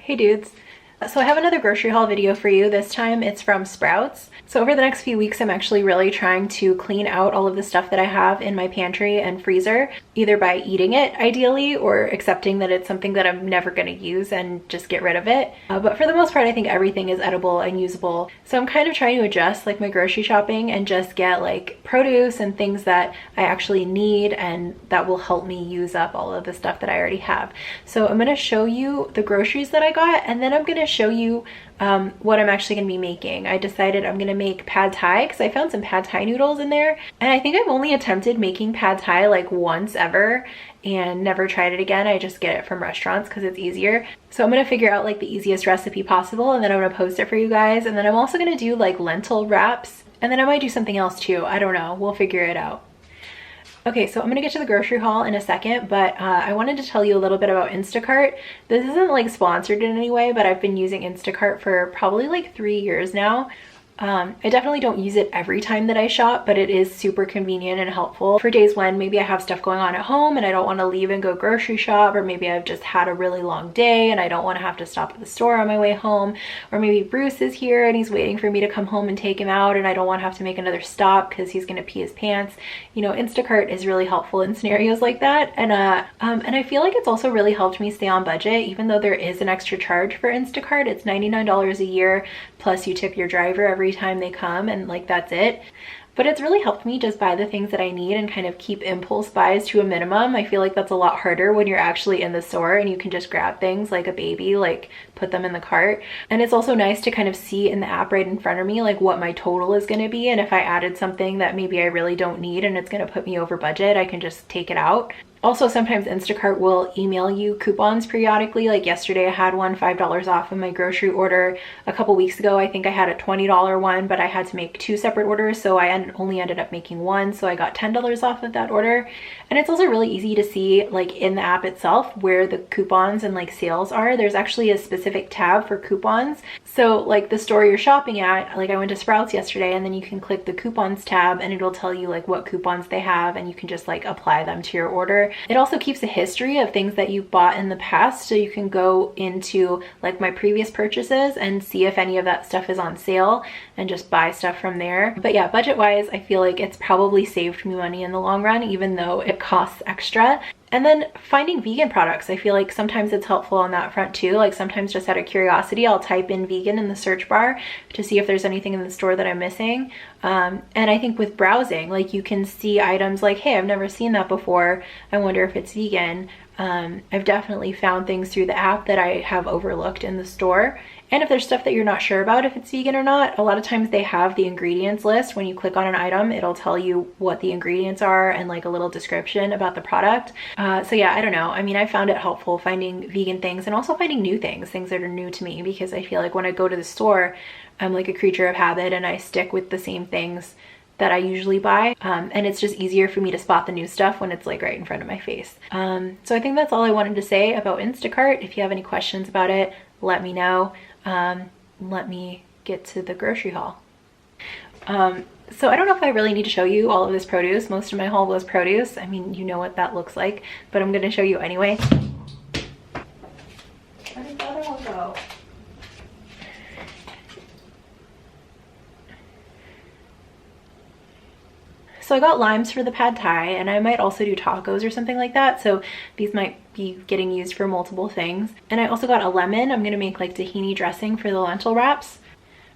Hey dudes. So I have another grocery haul video for you. This time it's from Sprouts. So over the next few weeks, I'm actually really trying to clean out all of the stuff that I have in my pantry and freezer, either by eating it ideally or accepting that it's something that I'm never going to use and just get rid of it. But for the most part, I think everything is edible and usable. So I'm kind of trying to adjust like my grocery shopping and just get like produce and things that I actually need and that will help me use up all of the stuff that I already have. So I'm going to show you the groceries that I got, and then I'm going to show you what I'm actually going to be making. I decided I'm going to make pad thai because I found some pad thai noodles in there, and I think I've only attempted making pad thai like once ever and never tried it again. I just get it from restaurants because it's easier. So I'm going to figure out like the easiest recipe possible, and then I'm going to post it for you guys. And then I'm also going to do like lentil wraps, and then I might do something else too. I don't know. We'll figure it out. Okay, so I'm gonna get to the grocery haul in a second, but I wanted to tell you a little bit about Instacart. This isn't like sponsored in any way, but I've been using Instacart for probably like 3 years now. I definitely don't use it every time that I shop, but it is super convenient and helpful for days when maybe I have stuff going on at home and I don't want to leave and go grocery shop, or maybe I've just had a really long day and I don't want to have to stop at the store on my way home, or maybe Bruce is here and he's waiting for me to come home and take him out and I don't want to have to make another stop because he's going to pee his pants. You know, Instacart is really helpful in scenarios like that, and I feel like it's also really helped me stay on budget. Even though there is an extra charge for Instacart, it's $99 a year plus you tip your driver every time they come, and like that's it. But it's really helped me just buy the things that I need and kind of keep impulse buys to a minimum. I feel like that's a lot harder when you're actually in the store and you can just grab things like a baby, like put them in the cart. And it's also nice to kind of see in the app right in front of me like what my total is going to be, and if I added something that maybe I really don't need and it's going to put me over budget, I can just take it out. Also, sometimes Instacart will email you coupons periodically. Like yesterday I had one $5 off of my grocery order. A couple weeks ago I think I had a $20 one, but I had to make 2 separate orders, so I only ended up making one, so I got $10 off of that order. And it's also really easy to see like in the app itself where the coupons and like sales are. There's actually a specific tab for coupons. So like the store you're shopping at, like I went to Sprouts yesterday, and then you can click the coupons tab and it'll tell you like what coupons they have, and you can just like apply them to your order. It also keeps a history of things that you bought in the past, so you can go into like my previous purchases and see if any of that stuff is on sale and just buy stuff from there. But yeah, budget wise, I feel like it's probably saved me money in the long run, even though it costs extra. And then finding vegan products, I feel like sometimes it's helpful on that front too. Like sometimes just out of curiosity, I'll type in vegan in the search bar to see if there's anything in the store that I'm missing. And I think with browsing, like you can see items like, hey, I've never seen that before. I wonder if it's vegan. I've definitely found things through the app that I have overlooked in the store. And if there's stuff that you're not sure about if it's vegan or not, a lot of times they have the ingredients list. When you click on an item, it'll tell you what the ingredients are and like a little description about the product. So yeah, I don't know. I mean, I found it helpful finding vegan things and also finding new things that are new to me, because I feel like when I go to the store, I'm like a creature of habit and I stick with the same things that I usually buy, and it's just easier for me to spot the new stuff when it's like right in front of my face. So I think that's all I wanted to say about Instacart. If you have any questions about it, let me know. Let me get to the grocery haul. So I don't know if I really need to show you all of this produce. Most of my haul was produce. I mean, you know what that looks like, but I'm gonna show you anyway. Where did the other one go? So I got limes for the pad thai, and I might also do tacos or something like that. So these might be getting used for multiple things. And I also got a lemon. I'm gonna make like tahini dressing for the lentil wraps.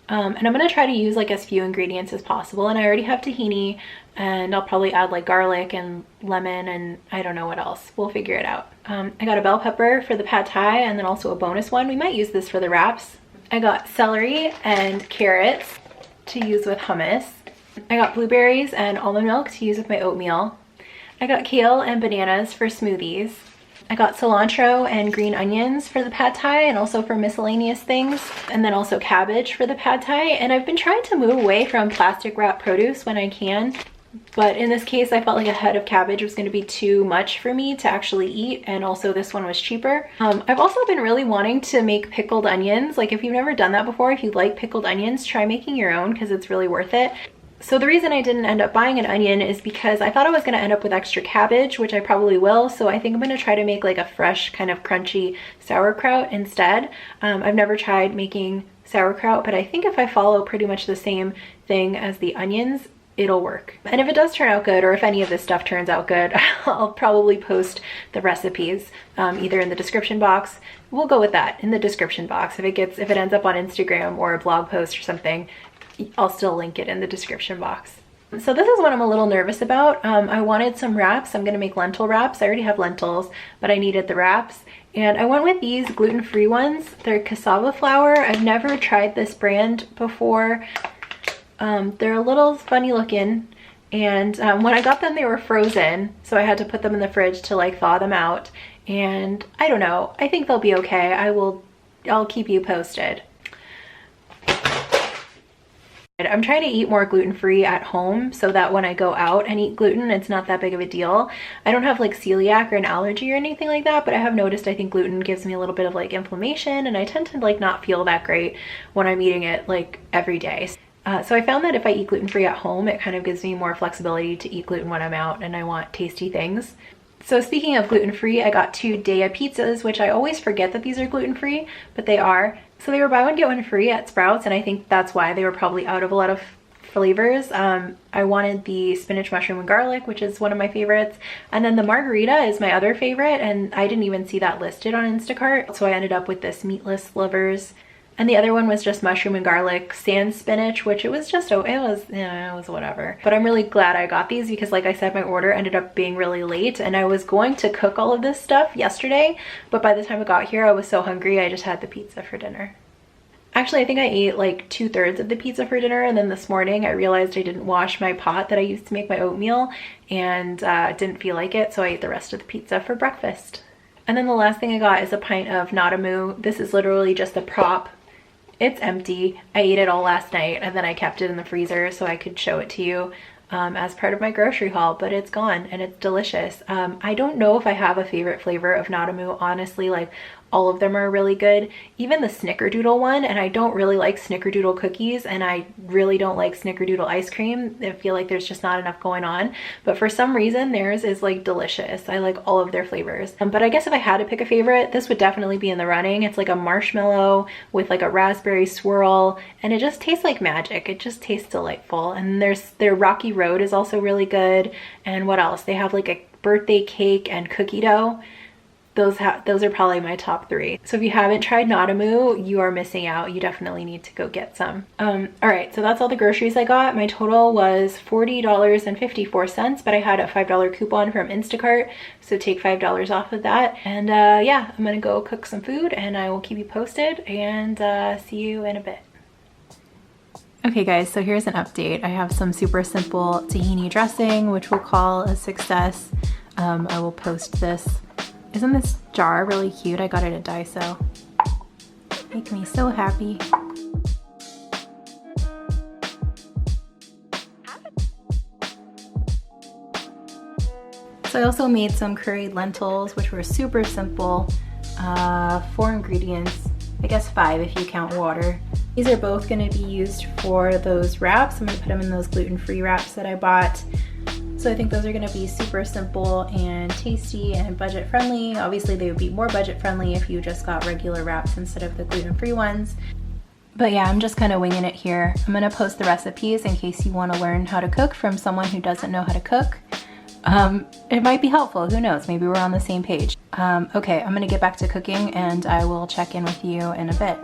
And I'm gonna try to use like as few ingredients as possible. And I already have tahini, and I'll probably add like garlic and lemon and I don't know what else. We'll figure it out. I got a bell pepper for the pad thai, and then also a bonus one. We might use this for the wraps. I got celery and carrots to use with hummus. I got blueberries and almond milk to use with my oatmeal. I got kale and bananas for smoothies. I got cilantro and green onions for the pad thai and also for miscellaneous things. And then also cabbage for the pad thai. And I've been trying to move away from plastic wrap produce when I can. But in this case, I felt like a head of cabbage was going to be too much for me to actually eat. And also this one was cheaper. I've also been really wanting to make pickled onions. Like if you've never done that before, if you like pickled onions, try making your own because it's really worth it. So the reason I didn't end up buying an onion is because I thought I was going to end up with extra cabbage, which I probably will. So I think I'm going to try to make like a fresh kind of crunchy sauerkraut instead. I've never tried making sauerkraut, but I think if I follow pretty much the same thing as the onions, it'll work. And if it does turn out good, or if any of this stuff turns out good, I'll probably post the recipes either in the description box. We'll go with that, in the description box. If it ends up on Instagram or a blog post or something, I'll still link it in the description box. So this is what I'm a little nervous about. I wanted some wraps. I'm gonna make lentil wraps. I already have lentils, but I needed the wraps. And I went with these gluten-free ones. They're cassava flour. I've never tried this brand before. They're a little funny looking, and when I got them they were frozen, so I had to put them in the fridge to like thaw them out, and I don't know, I think they'll be okay. I'll keep you posted. I'm trying to eat more gluten-free at home so that when I go out and eat gluten, it's not that big of a deal. I don't have like celiac or an allergy or anything like that, but I have noticed I think gluten gives me a little bit of like inflammation, and I tend to like not feel that great when I'm eating it like every day. So I found that if I eat gluten-free at home, it kind of gives me more flexibility to eat gluten when I'm out and I want tasty things. So speaking of gluten-free, I got 2 Daya pizzas, which I always forget that these are gluten-free, but they are. So they were buy one get one free at Sprouts, and I think that's why they were probably out of a lot of flavors. I wanted the spinach, mushroom, and garlic, which is one of my favorites. And then the margarita is my other favorite, and I didn't even see that listed on Instacart. So I ended up with this meatless livers. And the other one was just mushroom and garlic sans spinach, which it was whatever. But I'm really glad I got these because like I said, my order ended up being really late, and I was going to cook all of this stuff yesterday, but by the time I got here, I was so hungry, I just had the pizza for dinner. Actually, I think I ate like 2/3 of the pizza for dinner, and then this morning I realized I didn't wash my pot that I used to make my oatmeal, and didn't feel like it, so I ate the rest of the pizza for breakfast. And then the last thing I got is a pint of Nadamu. This is literally just a prop. It's empty. I ate it all last night, and then I kept it in the freezer so I could show it to you as part of my grocery haul, but it's gone and it's delicious. I don't know if I have a favorite flavor of Nadamu, honestly. Like, all of them are really good, even the snickerdoodle one, and I don't really like snickerdoodle cookies, and I really don't like snickerdoodle ice cream. I feel like there's just not enough going on, but for some reason theirs is like delicious. I like all of their flavors. But I guess if I had to pick a favorite, this would definitely be in the running. It's like a marshmallow with like a raspberry swirl, and it just tastes like magic. It just tastes delightful. And their Rocky Road is also really good. And what else? They have like a birthday cake and cookie dough. Those are probably my top 3. So if you haven't tried Nadamu, you are missing out. You definitely need to go get some. All right, so that's all the groceries I got. My total was $40.54, but I had a $5 coupon from Instacart, so take $5 off of that. And yeah, I'm gonna go cook some food, and I will keep you posted, and see you in a bit. Okay guys, so here's an update. I have some super simple tahini dressing, which we'll call a success. I will post this. Isn't this jar really cute? I got it at Daiso. Make me so happy. So I also made some curried lentils, which were super simple. 4 ingredients, I guess 5 if you count water. These are both gonna be used for those wraps. I'm gonna put them in those gluten-free wraps that I bought. So I think those are gonna be super simple and tasty and budget friendly. Obviously they would be more budget friendly if you just got regular wraps instead of the gluten-free ones. But yeah, I'm just kind of winging it here. I'm gonna post the recipes in case you wanna learn how to cook from someone who doesn't know how to cook. It might be helpful, who knows, maybe we're on the same page. Okay, I'm gonna get back to cooking, and I will check in with you in a bit.